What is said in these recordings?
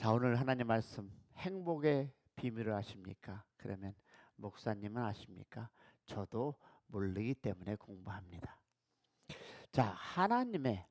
자, 오늘 하나님 말씀 행복의 비밀을 아십니까? 그러면 목사님은 아십니까? 저도 모르기 때문에 공부합니다. 자, 하나님의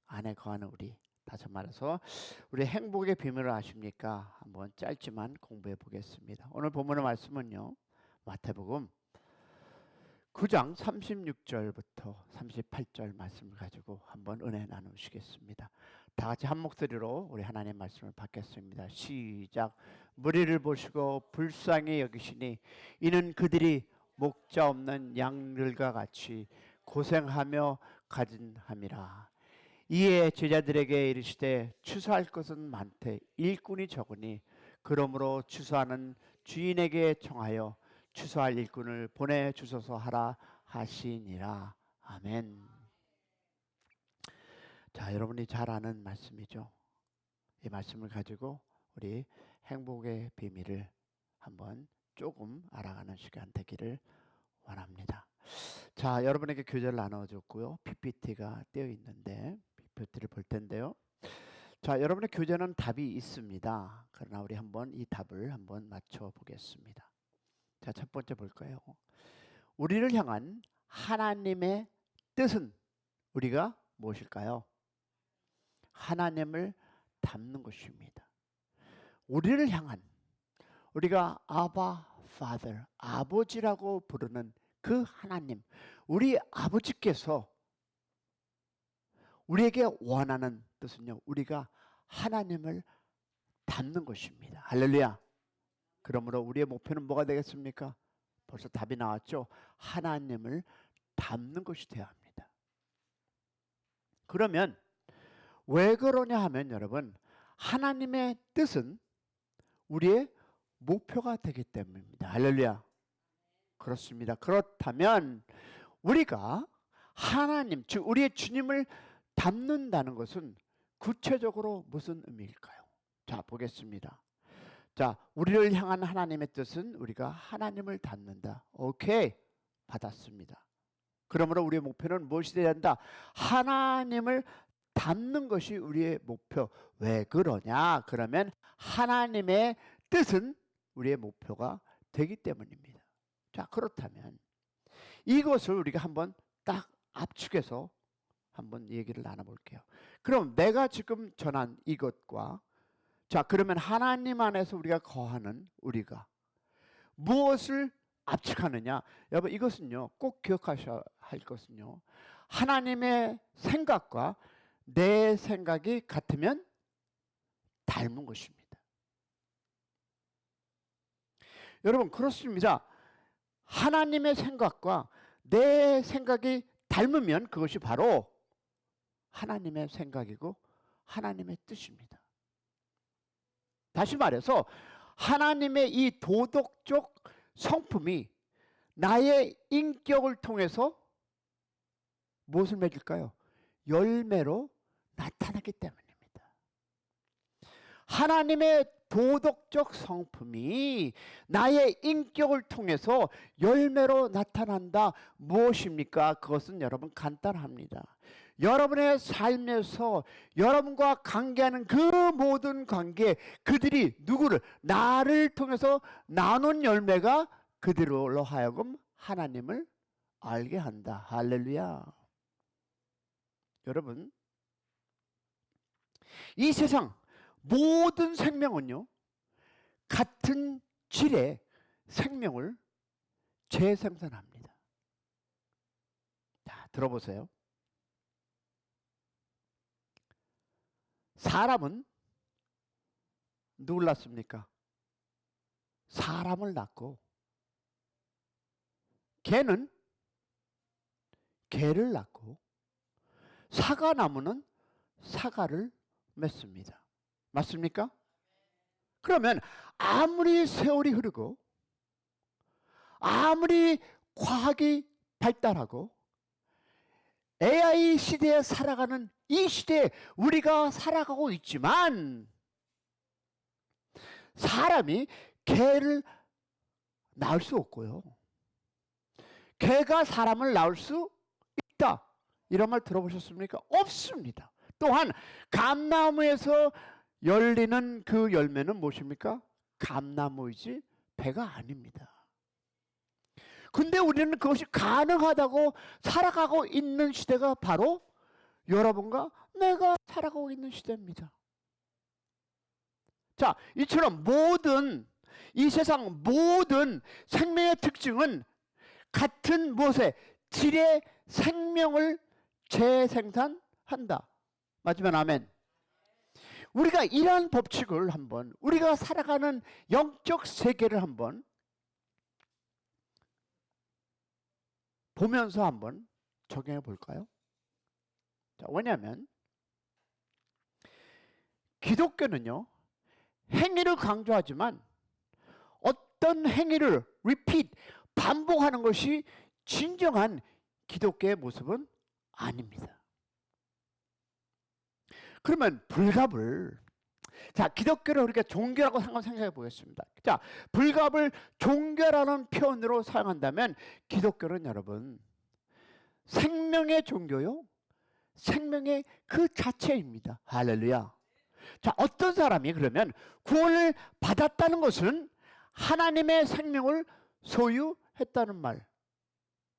안에 거하는 우리, 다시 말해서 우리 행복의 비밀을 아십니까? 한번 짧지만 공부해 보겠습니다. 오늘 본문의 말씀은요, 마태복음 9장 36절부터 38절 말씀을 가지고 한번 은혜 나누시겠습니다. 다 같이 한 목소리로 우리 하나님의 말씀을 받겠습니다. 시작. 무리를 보시고 불쌍히 여기시니 이는 그들이 목자 없는 양들과 같이 고생하며 가진함이라. 이에 제자들에게 이르시되 추수할 것은 많되 일꾼이 적으니 그러므로 추수하는 주인에게 청하여 추수할 일꾼을 보내주소서 하라 하시니라. 아멘. 자, 여러분이 잘 아는 말씀이죠. 이 말씀을 가지고 우리 행복의 비밀을 한번 조금 알아가는 시간 되기를 원합니다. 자, 여러분에게 교재를 나눠줬고요. PPT가 떼어 있는데 PPT를 볼 텐데요. 자, 여러분의 교재는 답이 있습니다. 그러나 우리 한번 이 답을 한번 맞춰 보겠습니다. 자, 첫 번째 볼까요? 우리를 향한 하나님의 뜻은 우리가 무엇일까요? 하나님을 닮는 것입니다. 우리를 향한, 우리가 아바 파더, 아버지라고 부르는 그 하나님, 우리 아버지께서 우리에게 원하는 뜻은요, 우리가 하나님을 닮는 것입니다. 할렐루야. 그러므로 우리의 목표는 뭐가 되겠습니까? 벌써 답이 나왔죠. 하나님을 닮는 것이 되어야 합니다. 그러면 왜 그러냐 하면 여러분, 하나님의 뜻은 우리의 목표가 되기 때문입니다. 할렐루야. 그렇습니다. 그렇다면 우리가 하나님, 즉 우리의 주님을 닮는다는 것은 구체적으로 무슨 의미일까요? 자, 보겠습니다. 자, 우리를 향한 하나님의 뜻은 우리가 하나님을 닮는다. 오케이, 받았습니다. 그러므로 우리의 목표는 무엇이 되어야 한다? 하나님을 닮는 것이 우리의 목표. 왜 그러냐? 그러면 하나님의 뜻은 우리의 목표가 되기 때문입니다. 자, 그렇다면 이것을 우리가 한번 딱 압축해서 한번 얘기를 나눠볼게요. 그럼 내가 지금 전한 이것과, 자, 그러면 하나님 안에서 우리가 거하는 우리가 무엇을 압축하느냐? 여러분, 이것은요, 꼭 기억하셔야 할 것은요, 하나님의 생각과 내 생각이 같으면 닮은 것입니다. 여러분, 그렇습니다. 하나님의 생각과 내 생각이 닮으면 그것이 바로 하나님의 생각이고 하나님의 뜻입니다. 다시 말해서 하나님의 이 도덕적 성품이 나의 인격을 통해서 무엇을 맺을까요? 열매로 나타나기 때문입니다. 하나님의 도덕적 성품이 나의 인격을 통해서 열매로 나타난다. 무엇입니까? 그것은 여러분 간단합니다. 여러분의 삶에서 여러분과 관계하는 그 모든 관계, 그들이 누구를, 나를 통해서 나눈 열매가 그들로 하여금 하나님을 알게 한다. 할렐루야. 여러분, 이 세상 모든 생명은요, 같은 질의 생명을 재생산합니다. 자, 들어보세요. 사람은 누굴 낳습니까? 사람을 낳고, 개는 개를 낳고, 사과나무는 사과를 맺습니다. 맞습니까? 그러면 아무리 세월이 흐르고 아무리 과학이 발달하고 AI 시대에 살아가는 이 시대에 우리가 살아가고 있지만 사람이 개를 낳을 수 없고요. 개가 사람을 낳을 수 있다. 이런 말 들어보셨습니까? 없습니다. 또한 감나무에서 열리는 그 열매는 무엇입니까? 감나무이지 배가 아닙니다. 근데 우리는 그것이 가능하다고 살아가고 있는 시대가 바로 여러분과 내가 살아가고 있는 시대입니다. 자, 이처럼 이 세상 모든 생명의 특징은 같은 무엇에 질의 생명을 재생산한다. 맞으면 아멘. 우리가 이러한 법칙을 한번, 우리가 살아가는 영적 세계를 한번 보면서 한번 적용해 볼까요? 자, 왜냐하면 기독교는요, 행위를 강조하지만 어떤 행위를 반복하는 것이 진정한 기독교의 모습은 아닙니다. 그러면 불갑을, 자, 기독교를 우리가 종교라고 생각해 보겠습니다. 자, 불갑을 종교라는 표현으로 사용한다면 기독교는 여러분 생명의 종교요, 생명의 그 자체입니다. 할렐루야. 자, 어떤 사람이 그러면 구원을 받았다는 것은 하나님의 생명을 소유했다는 말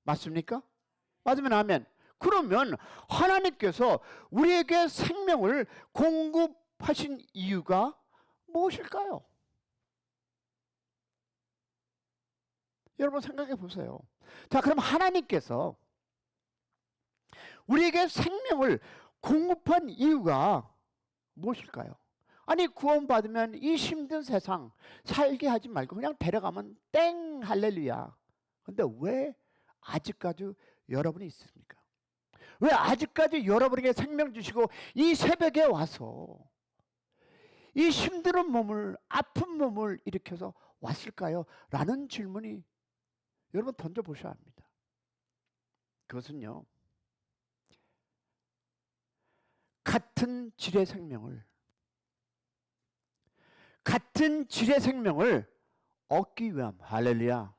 맞습니까? 맞으면 아멘. 그러면 하나님께서 우리에게 생명을 공급하신 이유가 무엇일까요? 여러분 생각해 보세요. 자, 그럼 하나님께서 우리에게 생명을 공급한 이유가 무엇일까요? 아니, 구원받으면 이 힘든 세상 살게 하지 말고 그냥 데려가면 땡, 할렐루야. 근데 왜 아직까지 여러분이 있습니까? 왜 아직까지 여러분에게 생명 주시고 이 새벽에 와서 이 힘든 몸을, 아픈 몸을 일으켜서 왔을까요? 라는 질문이 여러분 던져보셔야 합니다. 그것은요, 같은 질의 생명을 얻기 위함. 할렐루야.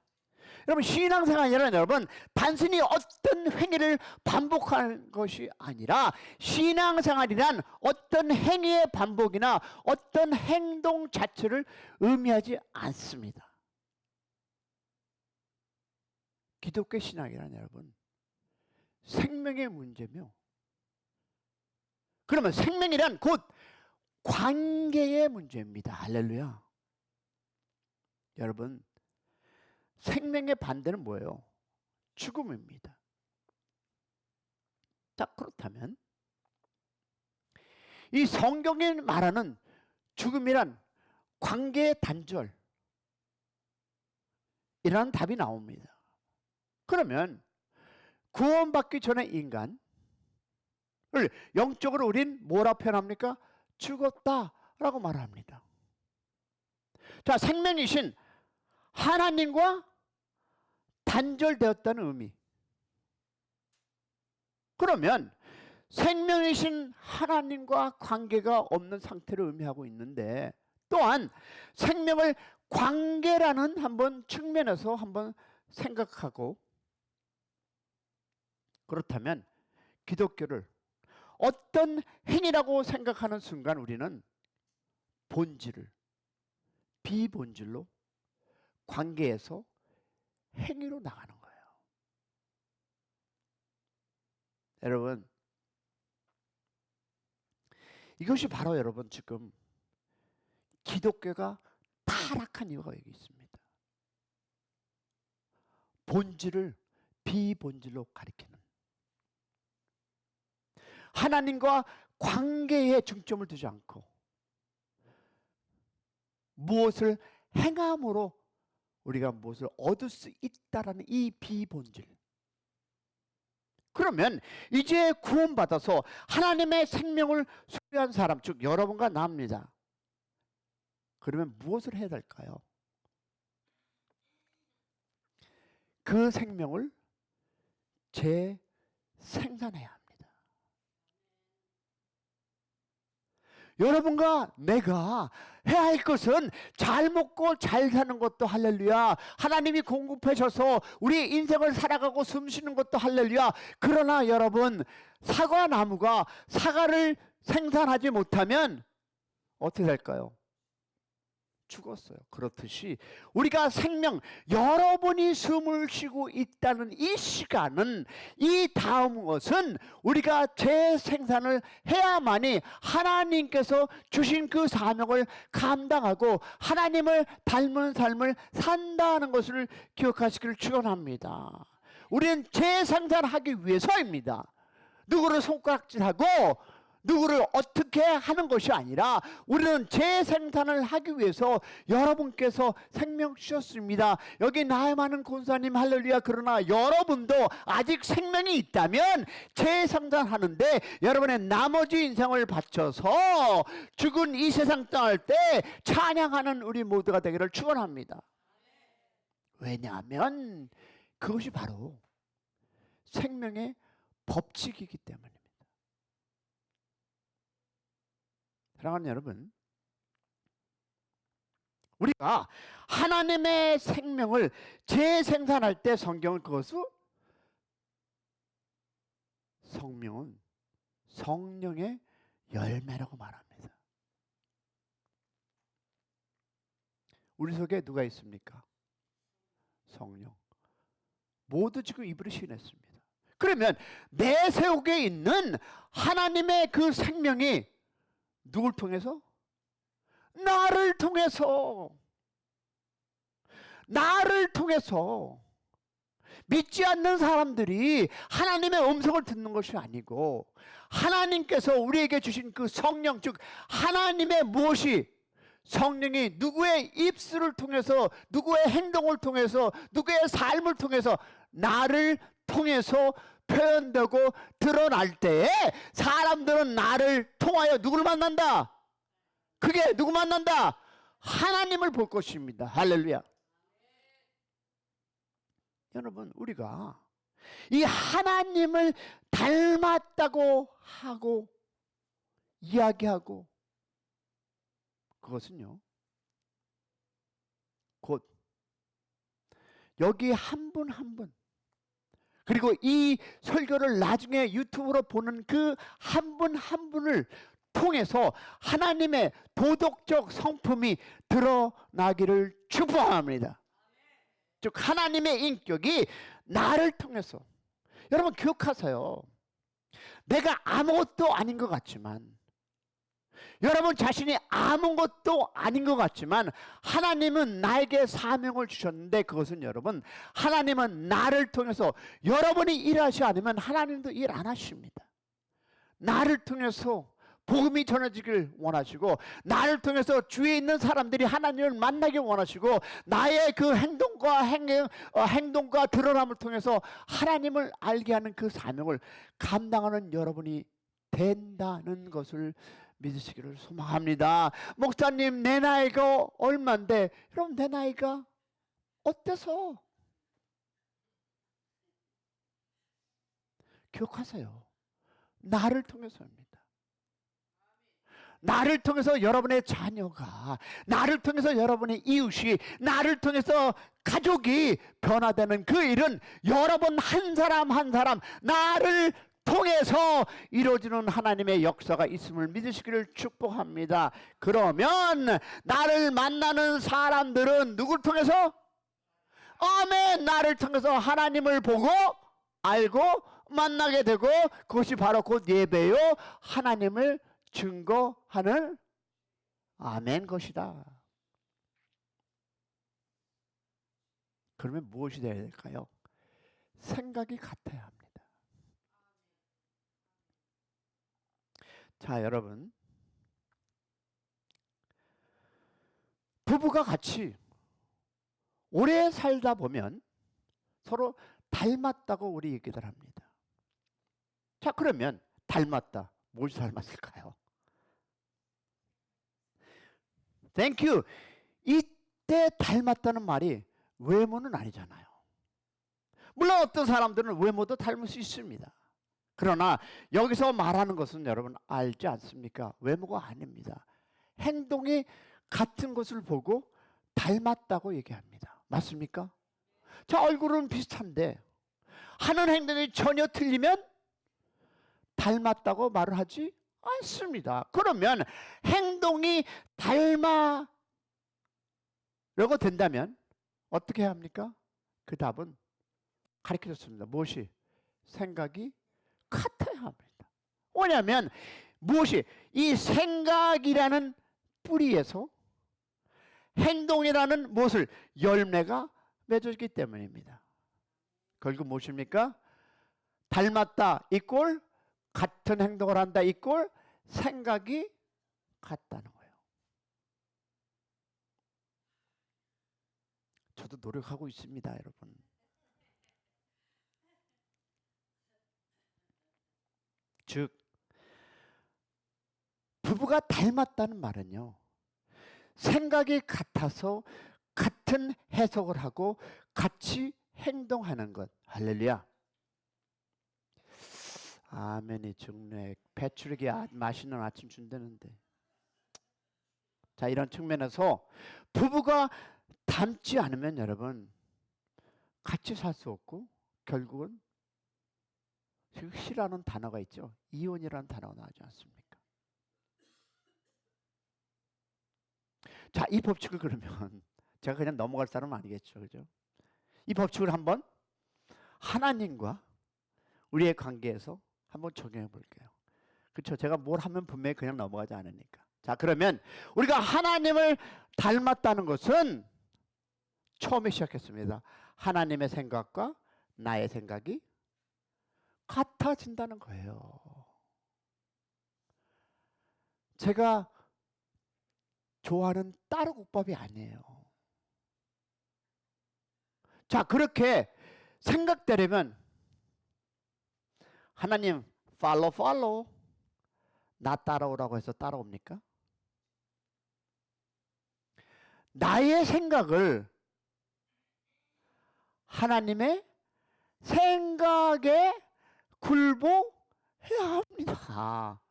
여러분, 신앙생활이란 여러분 단순히 어떤 행위를 반복하는 것이 아니라 신앙생활이란 어떤 행위의 반복이나 어떤 행동 자체를 의미하지 않습니다. 기독교 신앙이란 여러분 생명의 문제며, 그러면 생명이란 곧 관계의 문제입니다. 할렐루야. 여러분, 생명의 반대는 뭐예요? 죽음입니다. 자, 그렇다면 이 성경이 말하는 죽음이란 관계의 단절, 이라는 답이 나옵니다. 그러면 구원받기 전에 인간을 영적으로 우린 뭐라 표현합니까? 죽었다라고 말합니다. 자, 생명이신 하나님과 단절되었다는 의미. 그러면 생명이신 하나님과 관계가 없는 상태를 의미하고 있는데, 또한 생명을 관계라는 한번 측면에서 한번 생각하고, 그렇다면 기독교를 어떤 행위라고 생각하는 순간 우리는 본질을 비본질로, 관계에서 행위로 나가는 거예요. 여러분, 이것이 바로 여러분 지금 기독교가 타락한 이유가 여기 있습니다. 본질을 비본질로 가리키는, 하나님과 관계에 중점을 두지 않고 무엇을 행함으로 우리가 무엇을 얻을 수 있다라는 이 비본질. 그러면 이제 구원받아서 하나님의 생명을 소유한 사람, 즉 여러분과 나입니다. 그러면 무엇을 해야 될까요? 그 생명을 재생산해야 합니다. 여러분과 내가 해야 할 것은 잘 먹고 잘 사는 것도 할렐루야, 하나님이 공급해 줘서 우리 인생을 살아가고 숨쉬는 것도 할렐루야. 그러나 여러분, 사과나무가 사과를 생산하지 못하면 어떻게 될까요? 죽었어요. 그렇듯이 우리가 생명, 여러분이 숨을 쉬고 있다는 이 시간은, 이 다음 것은 우리가 재생산을 해야만이 하나님께서 주신 그 사명을 감당하고 하나님을 닮은 삶을 산다는 것을 기억하시기를 축원합니다. 우리는 재생산하기 위해서입니다. 누구를 손가락질하고 누구를 어떻게 하는 것이 아니라 우리는 재생산을 하기 위해서 여러분께서 생명 주셨습니다. 여기 나이 많은 권사님 할렐루야. 그러나 여러분도 아직 생명이 있다면 재생산하는데 여러분의 나머지 인생을 바쳐서 죽은 이 세상 떠날 때 찬양하는 우리 모두가 되기를 축원합니다. 왜냐하면 그것이 바로 생명의 법칙이기 때문입니다. 사랑하는 여러분, 우리가 하나님의 생명을 재생산할 때 성경은 그것을 성령의 열매라고 말합니다. 우리 속에 누가 있습니까? 성령. 모두 지금 입으로 시인했습니다. 그러면 내 속에 있는 하나님의 그 생명이 누굴 통해서? 나를 통해서. 나를 통해서. 믿지 않는 사람들이 하나님의 음성을 듣는 것이 아니고 하나님께서 우리에게 주신 그 성령, 즉 하나님의 무엇이, 성령이 누구의 입술을 통해서, 누구의 행동을 통해서, 누구의 삶을 통해서, 나를 통해서 표현되고 드러날 때에 사람들은 나를 통하여 누구를 만난다? 그게 누구 만난다? 하나님을 볼 것입니다. 할렐루야. 여러분, 우리가 이 하나님을 닮았다고 하고 이야기하고, 그것은요, 곧 여기 한 분 한 분, 그리고 이 설교를 나중에 유튜브로 보는 그 한 분 한 분을 통해서 하나님의 도덕적 성품이 드러나기를 축복합니다. 즉 하나님의 인격이 나를 통해서. 여러분 기억하세요. 내가 아무것도 아닌 것 같지만, 여러분 자신이 아무것도 아닌 것 같지만 하나님은 나에게 사명을 주셨는데, 그것은 여러분, 하나님은 나를 통해서, 여러분이 일하지 않으면 하나님도 일 안 하십니다. 나를 통해서 복음이 전해지길 원하시고, 나를 통해서 주위에 있는 사람들이 하나님을 만나길 원하시고, 나의 그 행동과 드러남을 통해서 하나님을 알게 하는 그 사명을 감당하는 여러분이 된다는 것을 믿으시기를 소망합니다. 목사님, 내 나이가 얼마인데? 여러분, 내 나이가 어때서? 기억하세요. 나를 통해서입니다. 나를 통해서 여러분의 자녀가, 나를 통해서 여러분의 이웃이, 나를 통해서 가족이 변화되는 그 일은 여러분 한 사람 한 사람 나를 통해서 이루어지는 하나님의 역사가 있음을 믿으시기를 축복합니다. 그러면 나를 만나는 사람들은 누굴 통해서? 아멘. 나를 통해서 하나님을 보고 알고 만나게 되고, 그것이 바로 곧 예배요 하나님을 증거하는 아멘 것이다. 그러면 무엇이 되어야 될까요? 생각이 같아야 합니다. 자, 여러분, 부부가 같이 오래 살다 보면 서로 닮았다고 우리 얘기들 합니다. 자, 그러면 닮았다, 뭘 닮았을까요? 땡큐. 이때 닮았다는 말이 외모는 아니잖아요. 물론 어떤 사람들은 외모도 닮을 수 있습니다. 그러나 여기서 말하는 것은 여러분 알지 않습니까? 외모가 아닙니다. 행동이 같은 것을 보고 닮았다고 얘기합니다. 맞습니까? 자, 얼굴은 비슷한데 하는 행동이 전혀 틀리면 닮았다고 말을 하지 않습니다. 그러면 행동이 닮아려고 된다면 어떻게 해야 합니까? 그 답은 가르쳐줬습니다. 무엇이? 생각이 같아야 합니다. 왜냐하면 무엇이? 이 생각이라는 뿌리에서 행동이라는 무엇을? 열매가 맺어지기 때문입니다. 결국 무엇입니까? 닮았다 이꼴 같은 행동을 한다 이꼴 생각이 같다는 거예요. 저도 노력하고 있습니다, 여러분. 즉 부부가 닮았다는 말은요, 생각이 같아서 같은 해석을 하고 같이 행동하는 것. 할렐루야. 아멘이 중래 배추르기 맛있는 아침 준다는데. 자, 이런 측면에서 부부가 닮지 않으면 여러분 같이 살 수 없고 결국은 싫어하는 단어가 있죠. 이혼이라는 단어가 나오지 않습니까? 자, 이 법칙을 그러면 제가 그냥 넘어갈 사람은 아니겠죠, 그죠? 이 법칙을 한번 하나님과 우리의 관계에서 한번 적용해 볼게요. 그렇죠? 제가 뭘 하면 분명히 그냥 넘어가지 않으니까. 자, 그러면 우리가 하나님을 닮았다는 것은 처음에 시작했습니다. 하나님의 생각과 나의 생각이 같아진다는 거예요. 제가 좋아하는 따로국밥이 아니에요. 자, 그렇게 생각되려면 하나님 팔로우 나 따라오라고 해서 따라옵니까? 나의 생각을 하나님의 생각에 굴복해야 합니다.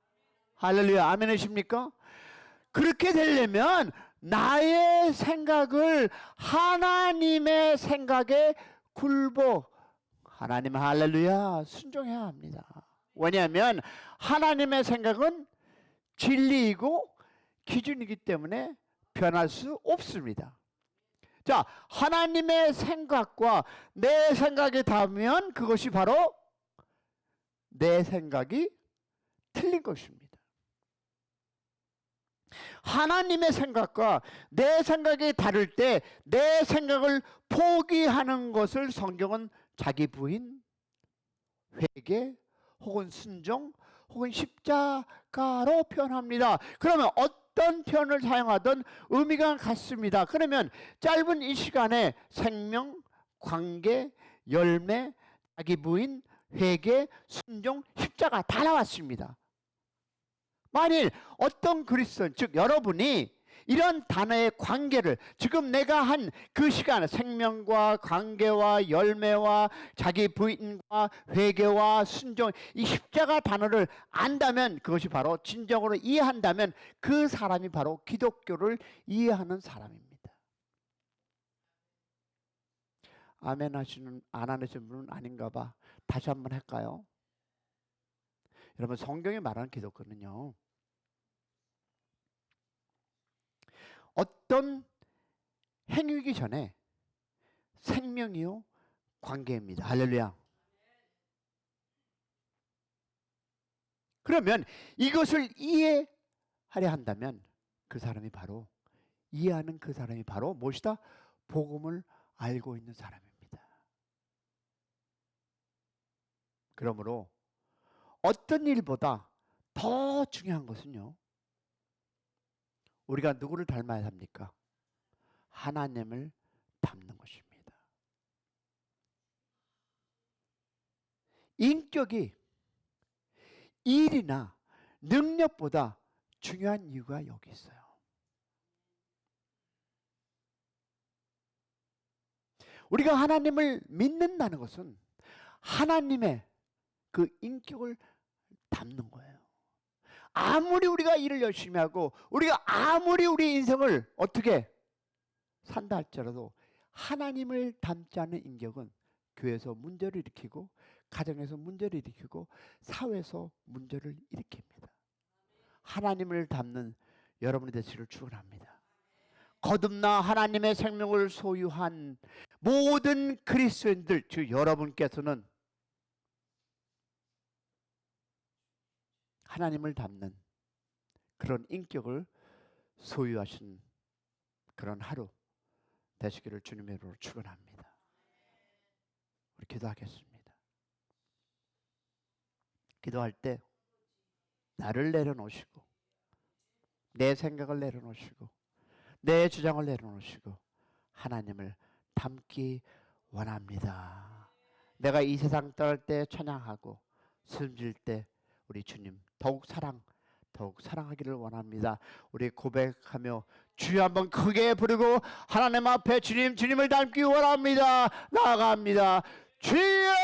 할렐루야. 아멘이십니까? 그렇게 되려면 나의 생각을 하나님의 생각에 하나님 할렐루야 순종해야 합니다. 왜냐하면 하나님의 생각은 진리이고 기준이기 때문에 변할 수 없습니다. 자, 하나님의 생각과 내 생각이 닿으면 그것이 바로 내 생각이 틀린 것입니다. 하나님의 생각과 내 생각이 다를 때 내 생각을 포기하는 것을 성경은 자기 부인, 회개, 혹은 순종, 혹은 십자가로 표현합니다. 그러면 어떤 표현을 사용하든 의미가 같습니다. 그러면 짧은 이 시간에 생명, 관계, 열매, 자기 부인, 회개, 순종, 십자가 다 나왔습니다. 만일 어떤 그리스도인, 즉 여러분이 이런 단어의 관계를 지금 내가 한 그 시간 생명과 관계와 열매와 자기 부인과 회개와 순종 이 십자가 단어를 안다면 그것이 바로 진정으로 이해한다면 그 사람이 바로 기독교를 이해하는 사람입니다. 아멘 하시는 안 하시는 분은 아닌가 봐. 다시 한번 할까요? 여러분 성경이 말하는 기독교는요, 어떤 행위이기 전에 생명이요 관계입니다. 할렐루야. 그러면 이것을 이해하려 한다면 그 사람이 바로 이해하는 그 사람이 바로 무엇이다? 복음을 알고 있는 사람입니다. 그러므로 어떤 일보다 더 중요한 것은요, 우리가 누구를 닮아야 합니까? 하나님을 닮는 것입니다. 인격이 일이나 능력보다 중요한 이유가 여기 있어요. 우리가 하나님을 믿는다는 것은 하나님의 그 인격을 닮는 거예요. 아무리 우리가 일을 열심히 하고 우리가 아무리 우리 인생을 어떻게 산다 할지라도 하나님을 닮지 않는 인격은 교회에서 문제를 일으키고 가정에서 문제를 일으키고 사회에서 문제를 일으킵니다. 하나님을 닮는 여러분이 되시기를 축원합니다. 거듭나 하나님의 생명을 소유한 모든 그리스도인들, 즉 여러분께서는 하나님을 닮는 그런 인격을 소유하신 그런 하루 되시기를 주님의 이름으로 축원합니다. 우리 기도하겠습니다. 기도할 때 나를 내려놓으시고 내 생각을 내려놓으시고 내 주장을 내려놓으시고 하나님을 닮기 원합니다. 내가 이 세상 떠날 때 찬양하고 숨질 때 우리 주님 더욱 사랑하기를 원합니다. 우리 고백하며 주여 한번 크게 부르고 하나님 앞에 주님을 닮기 원합니다. 나아갑니다. 주여